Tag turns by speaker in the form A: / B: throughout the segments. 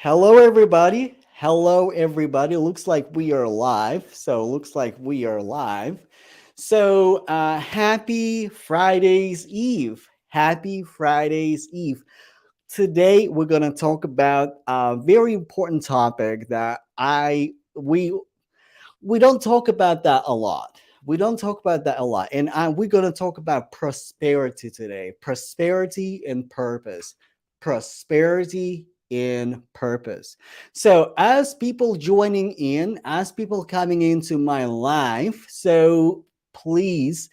A: Hello, everybody. Hello, everybody. Looks like we are live. Happy Friday's Eve. Happy Friday's Eve. Today, we're going to talk about a very important topic that we don't talk about that a lot. We don't talk about that a lot. And we're going to talk about prosperity today. Prosperity and purpose. Prosperity in purpose. So, as people joining in, as people coming into my life, so please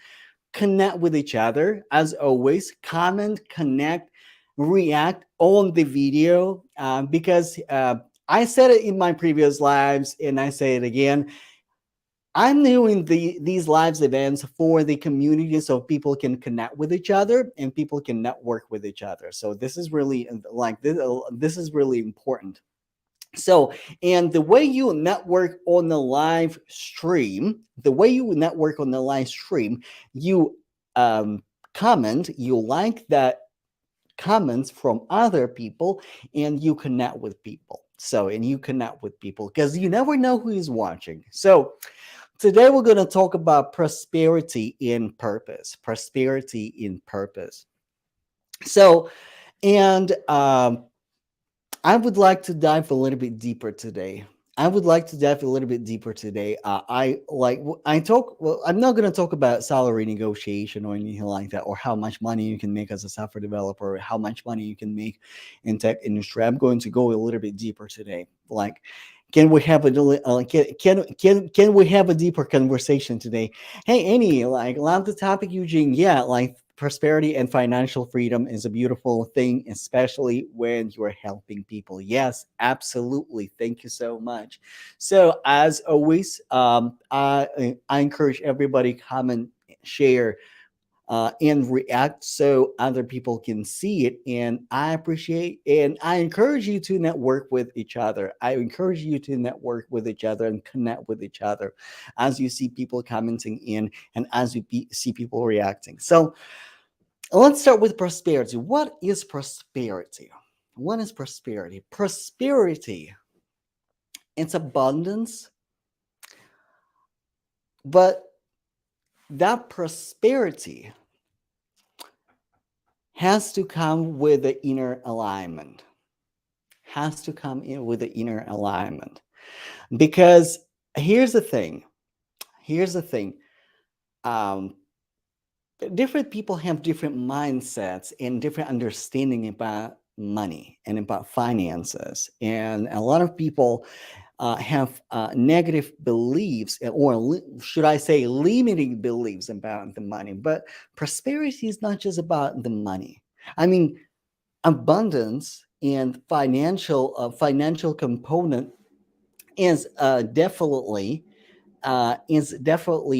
A: connect with each other. As always, comment, connect, react on the video because I said it in my previous lives and I say it again. I'm doing these lives events for the community so people can connect with each other and people can network with each other. So this is really this is really important. So, and the way you network on the live stream, you comment, you like that comments from other people, and you connect with people. So, and you connect with people because you never know who is watching. So, today we're going to talk about prosperity in purpose. Prosperity in purpose. So, and I would like to dive a little bit deeper today. I like I talk. Well, I'm not going to talk about salary negotiation or anything like that, or how much money you can make as a software developer, or how much money you can make in tech industry. I'm going to go a little bit deeper today. Like, can we have can we have a deeper conversation today? Hey, Annie, like, love the topic, Eugene. Yeah, like prosperity and financial freedom is a beautiful thing, especially when you are helping people. Yes, absolutely. Thank you so much. So, as always, I encourage everybody comment, share, and react so other people can see it. And I appreciate and I encourage you to network with each other. I encourage you to network with each other and connect with each other as you see people commenting in and as you see people reacting. So, let's start with prosperity. What is prosperity? What is prosperity? Prosperity, it's abundance, but that prosperity has to come with the inner alignment. Has to come in with the inner alignment. Because here's the thing. Here's the thing. Um, Different people have different mindsets and different understanding about money and about finances, and a lot of people have negative beliefs, or should I say limiting beliefs about the money. But prosperity is not just about the money. I mean, abundance and financial component is definitely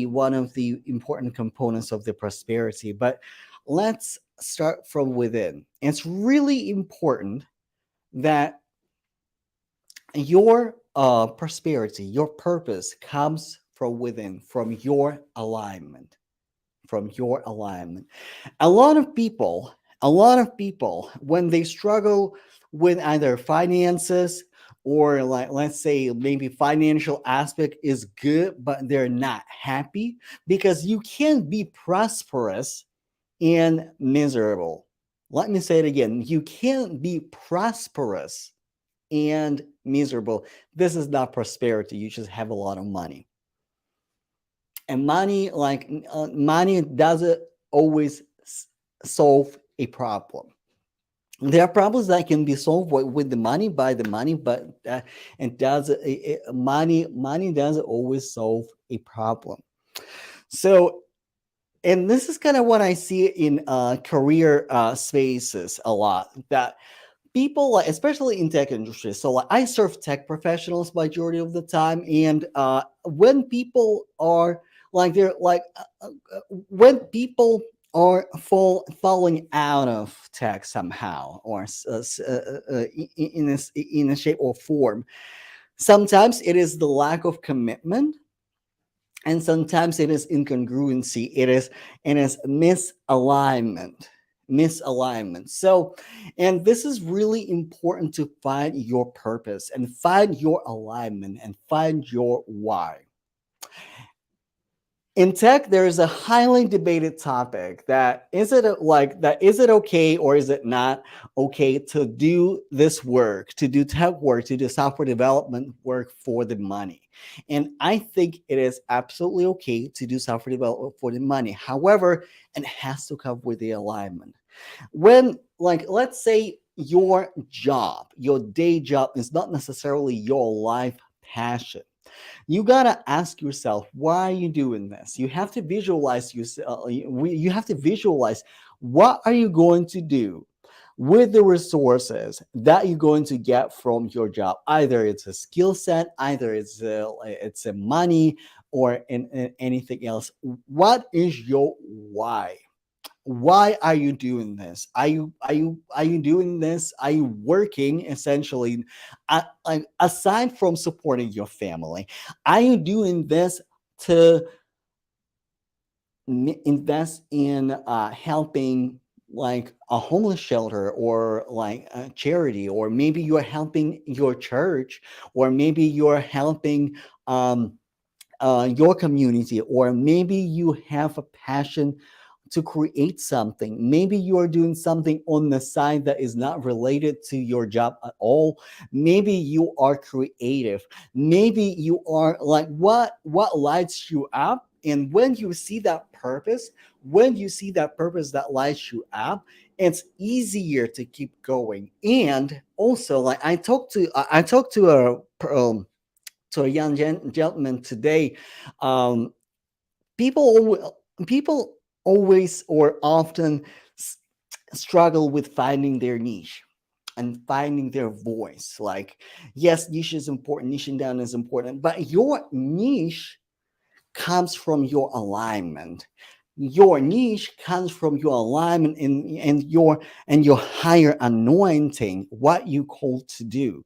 A: one of the important components of the prosperity. But let's start from within. It's really important that your prosperity, your purpose comes from within, from your alignment. From your alignment. A lot of people, when they struggle with either finances or, like, let's say maybe financial aspect is good but they're not happy, because you can't be prosperous and miserable. Let me say it again. You can't be prosperous and miserable. This is not prosperity. You just have a lot of money. And money doesn't always solve a problem. There are problems that can be solved with the money, by the money, but it does money doesn't always solve a problem. So, and this is kind of what I see in career spaces a lot, that people, like, especially in tech industry. So, like, I serve tech professionals majority of the time, and when people are like they're like when people are falling out of tech somehow, or in a shape or form, sometimes it is the lack of commitment, and sometimes it is incongruency. It is misalignment. misalignment. So, and this is really important to find your purpose and find your alignment and find your why. In tech, there is a highly debated topic that is it okay or is it not okay to do this work, to do tech work, to do software development work for the money. And I think it is absolutely okay to do software development for the money. However, it has to come with the alignment. When, like, let's say your job, your day job is not necessarily your life passion, you gotta ask yourself, why are you doing this? You have to visualize yourself. You have to visualize, what are you going to do with the resources that you're going to get from your job? Either it's a skill set, either it's a money, or in anything else. What is your why? Why are you doing this? Are you doing this? Are you working essentially, aside from supporting your family? Are you doing this to invest in helping, like a homeless shelter, or like a charity, or maybe you're helping your church, or maybe you're helping your community, or maybe you have a passion to create something. Maybe you are doing something on the side that is not related to your job at all. Maybe you are creative. Maybe you are like, what lights you up? And when you see that purpose, that lights you up, it's easier to keep going. And also, like, I talked to a young gentleman today. Um, people always or often struggle with finding their niche and finding their voice. Like, yes, niche is important, niche down is important, but your niche comes from your alignment. Your niche comes from your alignment and your higher anointing, what you call to do.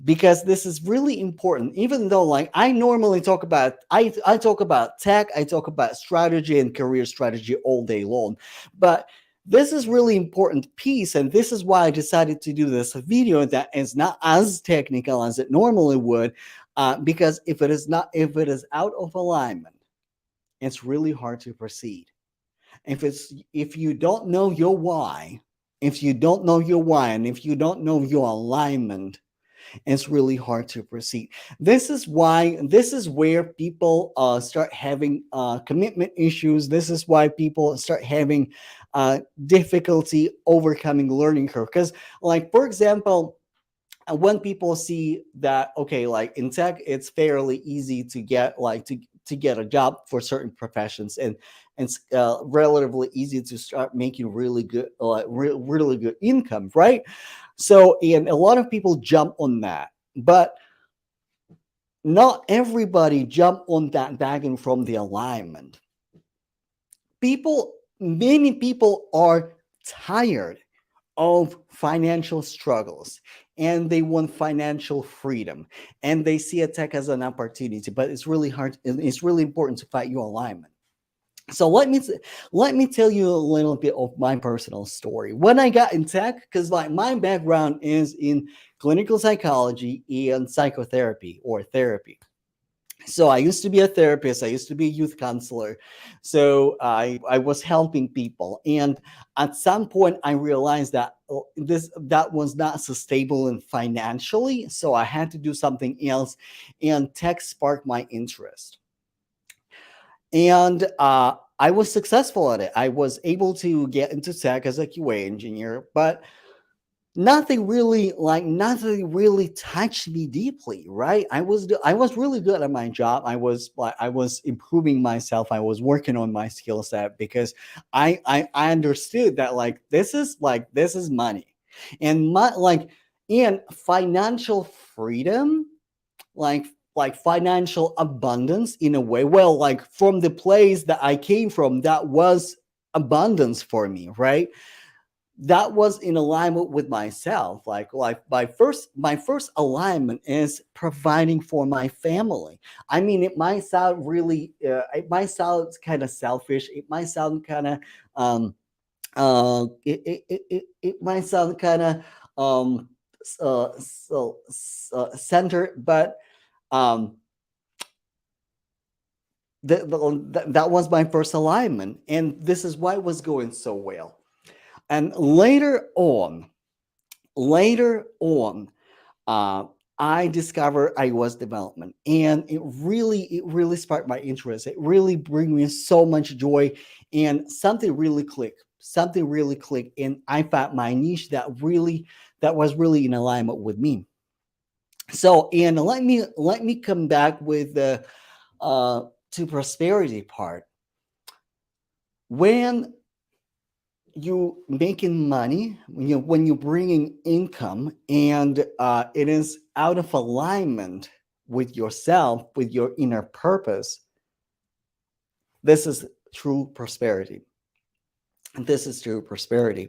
A: Because this is really important. Even though, like, I normally talk about, I talk about tech, I talk about strategy and career strategy all day long, but this is really important piece, and this is why I decided to do this video that is not as technical as it normally would, because if it is out of alignment, it's really hard to proceed. If you don't know your why, and if you don't know your alignment, it's really hard to proceed. This is where people start having commitment issues. This is why people start having difficulty overcoming learning curve. Because, like, for example, when people see that, okay, like in tech, it's fairly easy to get, like, to get a job for certain professions, and it's relatively easy to start making really good, really good income, right? So, and a lot of people jump on that, but not everybody jump on that wagon from the alignment. Many people are tired of financial struggles, and they want financial freedom, and they see a tech as an opportunity, but it's really hard. It's really important to find your alignment. So let me tell you a little bit of my personal story. When I got in tech, because, like, my background is in clinical psychology and psychotherapy, or therapy. So I used to be a therapist. I used to be a youth counselor. So I was helping people, and at some point I realized that that was not sustainable and financially. So I had to do something else, and tech sparked my interest. And I was successful at it. I was able to get into tech as a QA engineer, but nothing really touched me deeply, right? I was really good at my job. I was improving myself. I was working on my skill set, because I understood that, this is money, and and financial freedom, like financial abundance, in a way. Well, like, from the place that I came from, that was abundance for me, right? That was in alignment with myself. Like my first alignment is providing for my family. I mean, it might sound kind of selfish, it might sound kind of It might sound kind of um, centered, but um, that was my first alignment, and this is why it was going so well. And later on, uh, I discovered iOS development, and it really sparked my interest. It really bring me so much joy, and something really clicked, and I found my niche that was really in alignment with me. So, and let me come back with the to prosperity part. When you making money, when you're bringing income, and it is out of alignment with yourself, with your inner purpose, this is true prosperity. This is true prosperity.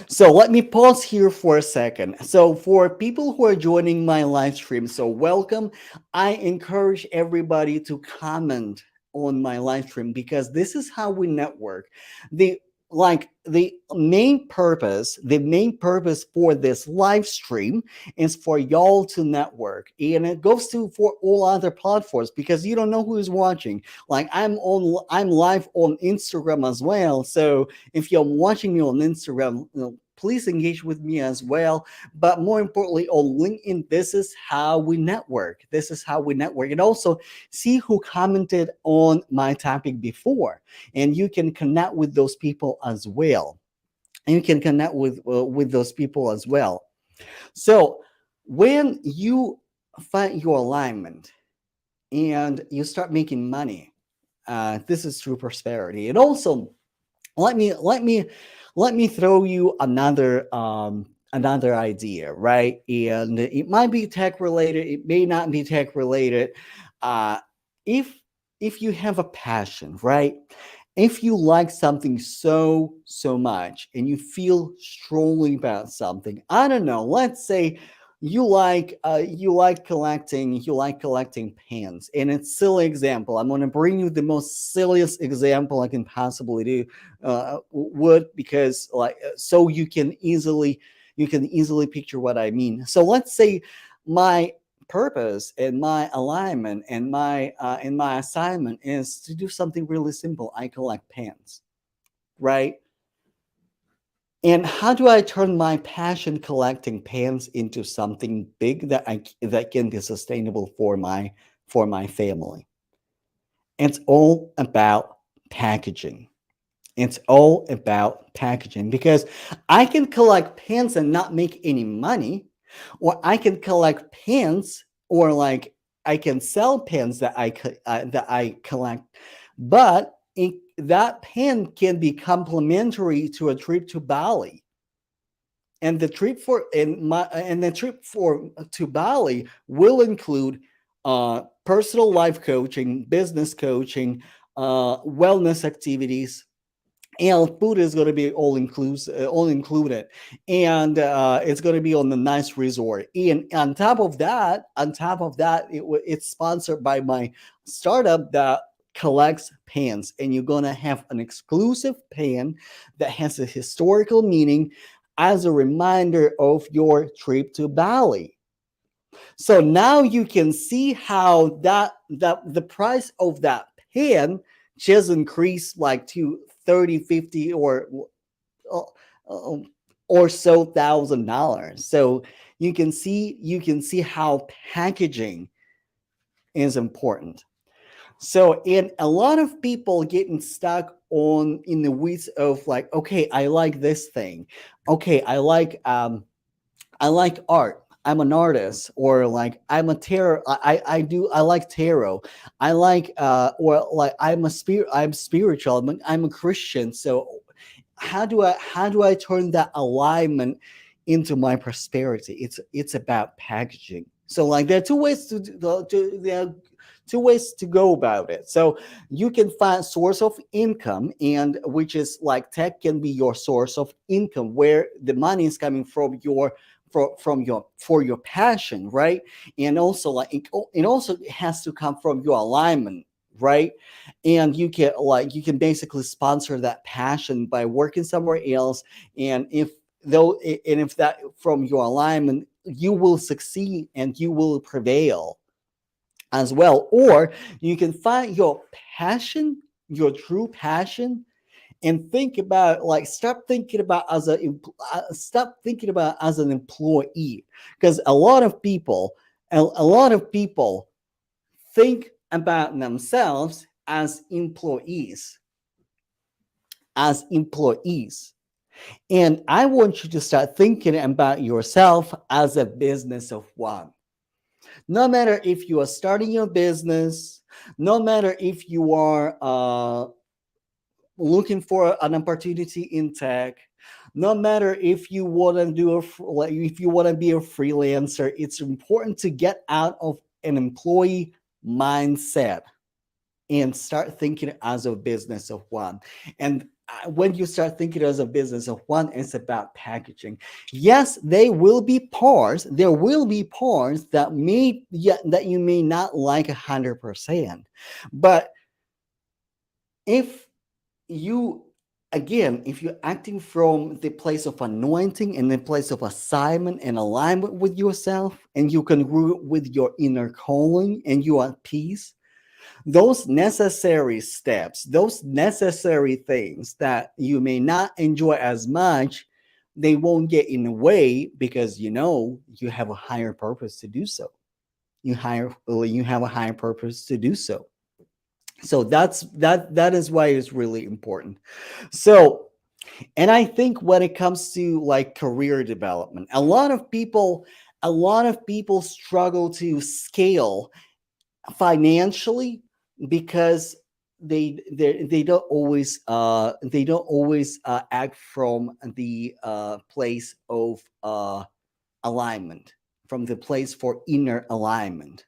A: So let me pause here for a second. So for people who are joining my live stream, so welcome. I encourage everybody to comment on my live stream, because this is how we network. The main purpose for this live stream is for y'all to network, and it goes to for all other platforms, because you don't know who is watching. Like I'm live on Instagram as well. So if you're watching me on Instagram, please engage with me as well. But more importantly, on LinkedIn, this is how we network. This is how we network. And also see who commented on my topic before. And you can connect with those people as well. And you can connect with those people as well. So when you find your alignment and you start making money, this is true prosperity. And also, let me let me let me throw you another idea, right? And it might be tech related, it may not be tech related. uh if if you have a passion, right? If you like something so much, and you feel strongly about something, I don't know, let's say you like collecting pens. And it's silly example, I'm going to bring you the most silliest example I can possibly do, would, because so you can easily picture what I mean. So let's say my purpose and my alignment and my assignment is to do something really simple. I collect pens, right? And how do I turn my passion collecting pens into something big that can be sustainable for my family? It's all about packaging. It's all about packaging, because I can collect pens and not make any money, or I can collect pens, or like I can sell pens that I collect, but that pen can be complementary to a trip to Bali. And the trip for to Bali will include personal life coaching, business coaching, wellness activities, and food is going to be all included, and it's going to be on the nice resort. And on top of that, it's sponsored by my startup that collects pans, and you're going to have an exclusive pan that has a historical meaning as a reminder of your trip to Bali. So now you can see how that the price of that pen just increased like to 30, 50, uh, um, or so $1,000. So you can see how packaging is important. So, and a lot of people getting stuck on in the weeds of like, okay, I like this thing. Okay, I like art. I'm an artist, or like I'm a tarot. I like tarot. I like or like I'm spiritual. I'm a Christian. So how do I turn that alignment into my prosperity? It's about packaging. So like there are two ways to go about it. So you can find source of income, and which is like tech can be your source of income, where the money is coming from your passion, right? And also like it also has to come from your alignment, right? And you can basically sponsor that passion by working somewhere else. And if that from your alignment, you will succeed and you will prevail as well. Or you can find your passion, your true passion, and think about like stop thinking about as an employee, because a lot of people think about themselves as employees. And I want you to start thinking about yourself as a business of one. No matter if you are starting your business, no matter if you are looking for an opportunity in tech, no matter if you want to like if you want to be a freelancer, it's important to get out of an employee mindset and start thinking as a business of one. And when you start thinking as a business of one, it's about packaging. Yes, there will be parts that that you may not like 100%. But if you again, if you're acting from the place of anointing and the place of assignment and alignment with yourself, and you can grow with your inner calling and you are at peace, those necessary steps, those necessary things that you may not enjoy as much, they won't get in the way, because you have a higher purpose to do so. You have a higher purpose to do so. So that is why it's really important. So, and I think when it comes to like career development, a lot of people struggle to scale financially, because they don't always act from the place of alignment, from the place for inner alignment.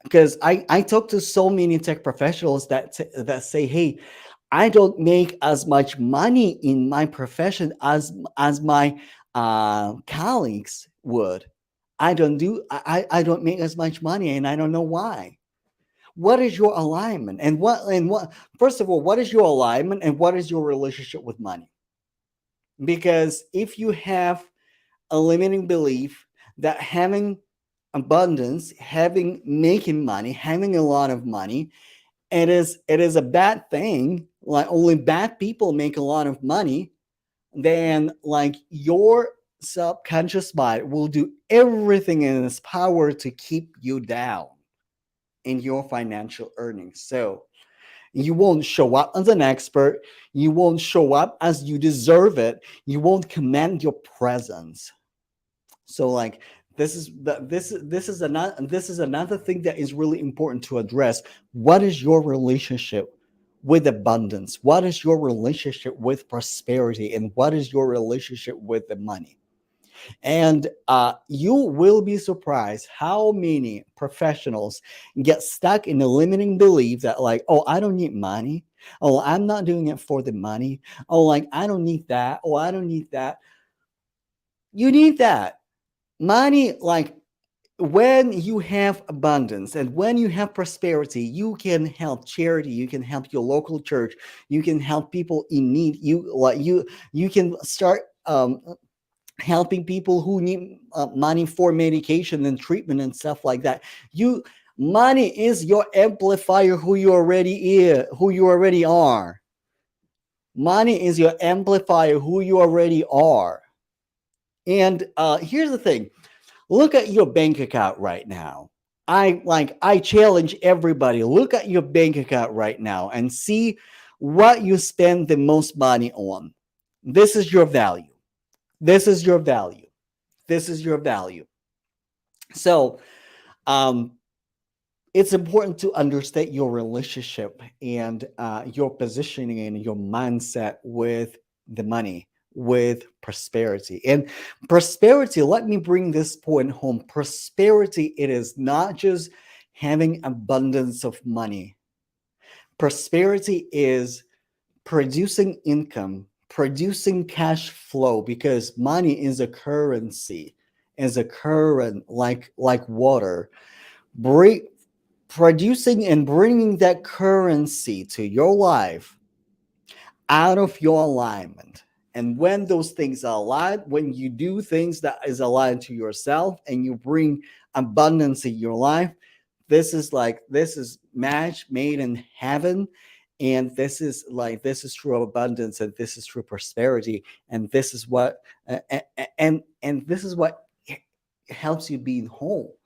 A: Because I talk to so many tech professionals that say, hey, I don't make as much money in my profession as my colleagues would. I don't make as much money, and I don't know why. What is your alignment? And what first of all, what is your alignment, and what is your relationship with money? Because if you have a limiting belief that having abundance, having making money, having a lot of money, it is a bad thing, like only bad people make a lot of money, then like your subconscious mind will do everything in its power to keep you down in your financial earnings. So you won't show up as an expert, you won't show up as you deserve it, you won't command your presence. So like this is another thing that is really important to address. What is your relationship with abundance? What is your relationship with prosperity? And what is your relationship with the money? And you will be surprised how many professionals get stuck in a limiting belief that, like, oh, I don't need money. Oh, I'm not doing it for the money. Oh, like, I don't need that. Oh, I don't need that. You need that. Money, like, when you have abundance and when you have prosperity, you can help charity, you can help your local church, you can help people in need. You can start helping people who need money for medication and treatment and stuff like that. You Money is your amplifier, who you already are. Money is your amplifier, who you already are. And here's the thing: look at your bank account right now. I challenge everybody: look at your bank account right now and see what you spend the most money on. This is your value. This is your value. This is your value. So, um, it's important to understand your relationship and your positioning and your mindset with the money, with prosperity. And prosperity, let me bring this point home. Prosperity, it is not just having abundance of money. Prosperity is producing income, producing cash flow, because money is a currency, is a current like water. Break. producing and bringing that currency to your life out of your alignment. And when those things are aligned, when you do things that is aligned to yourself and you bring abundance in your life, this is match made in heaven. And this is true abundance, and this is true prosperity, and this is what and this is what helps you being whole.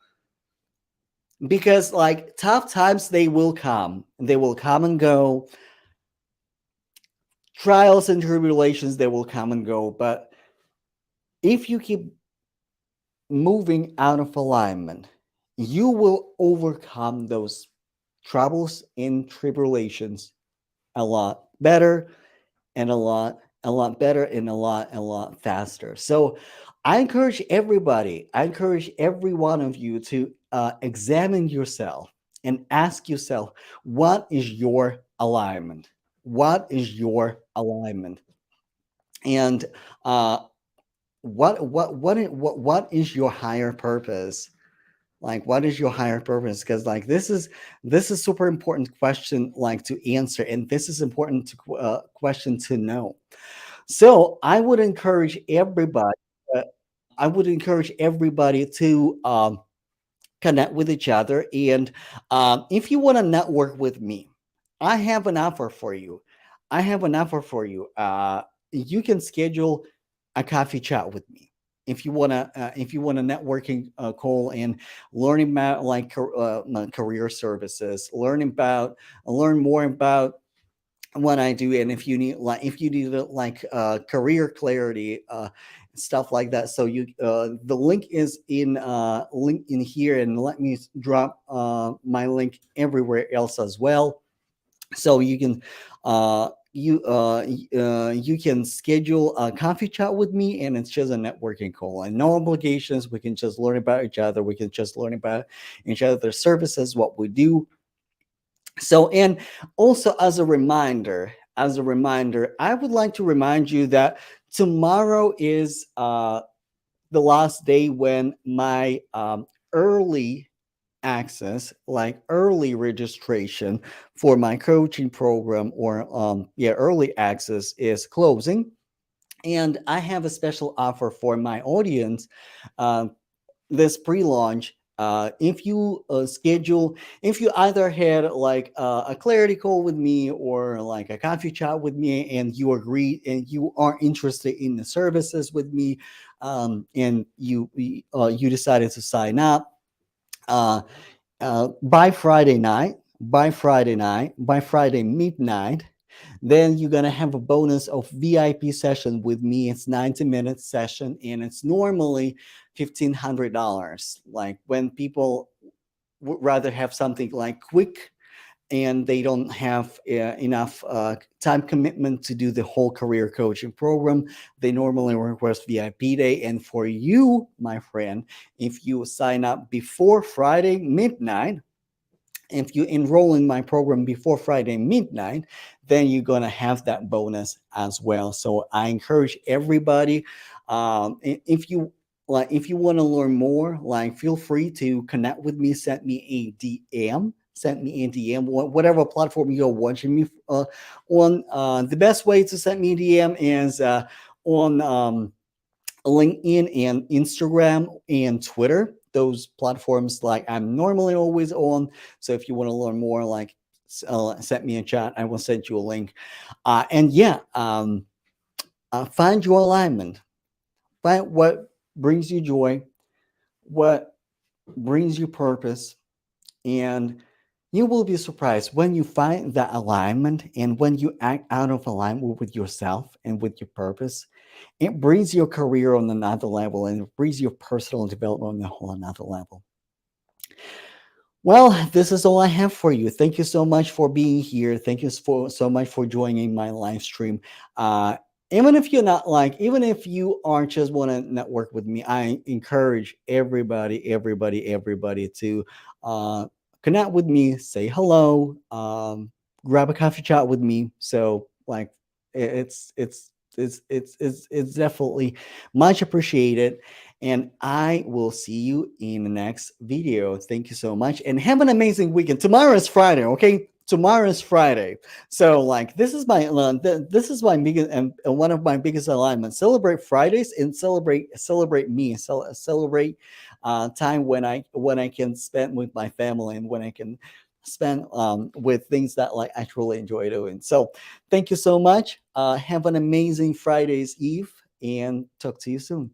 A: Because like tough times, they will come and go. Trials and tribulations, they will come and go, but if you keep moving out of alignment, you will overcome those troubles and tribulations a lot better, and a lot better, and a lot faster. So I encourage every one of you to examine yourself and ask yourself, what is your alignment? What is your alignment? And uh, what is your higher purpose? Like, what is your higher purpose? Because like this is super important question, like, to answer, and this is important to question to know. So I would encourage everybody to connect with each other. And if you want to network with me, I have an offer for you. I have an offer for you. You can schedule a coffee chat with me if you want a networking call and learning about like career services, learn more about what I do. And if you need like career clarity, stuff like that. So the link is in here, and let me drop my link everywhere else as well. So you can you can schedule a coffee chat with me, and it's just a networking call and no obligations. We can just learn about each other. We can just learn about each other's services, what we do. So, and also as a reminder, I would like to remind you that tomorrow is the last day when my early access, like early registration for my coaching program, or early access is closing. And I have a special offer for my audience. Um, this pre-launch, if you either had like a clarity call with me or like a coffee chat with me, and you agree and you are interested in the services with me, and you decided to sign up, uh, by Friday midnight, then you're gonna have a bonus of VIP session with me. It's 90 minute session, and it's normally $1,500. Like when people would rather have something like quick, and they don't have enough time commitment to do the whole career coaching program, they normally request VIP day. And for you, my friend, if you sign up before Friday midnight, if you enroll in my program before Friday midnight, then you're gonna have that bonus as well. So I encourage everybody, if you if you want to learn more, like feel free to connect with me. Send me a DM. Send me a DM. Whatever platform you're watching me on. The best way to send me a DM is on LinkedIn and Instagram and Twitter. Those platforms, like, I'm normally always on. So if you want to learn more, like, send me a chat. I will send you a link. And yeah, find your alignment. Find what brings you joy, what brings you purpose, and you will be surprised when you find that alignment, and when you act out of alignment with yourself and with your purpose. It brings your career on another level, and it brings your personal development on a whole another level. Well, this is all I have for you. Thank you so much for being here. Thank you so much for joining my live stream. Uh, even if you aren't just want to network with me, I encourage everybody to uh, connect with me, say hello, grab a coffee chat with me. So, like, it's definitely much appreciated. And I will see you in the next video. Thank you so much and have an amazing weekend. Tomorrow is Friday, okay? Tomorrow is Friday. So like this is my biggest and one of my biggest alignments. Celebrate Fridays and celebrate me. Celebrate time when I can spend with my family and when I can spend with things that like I truly enjoy doing. So thank you so much. Have an amazing Friday's Eve and talk to you soon.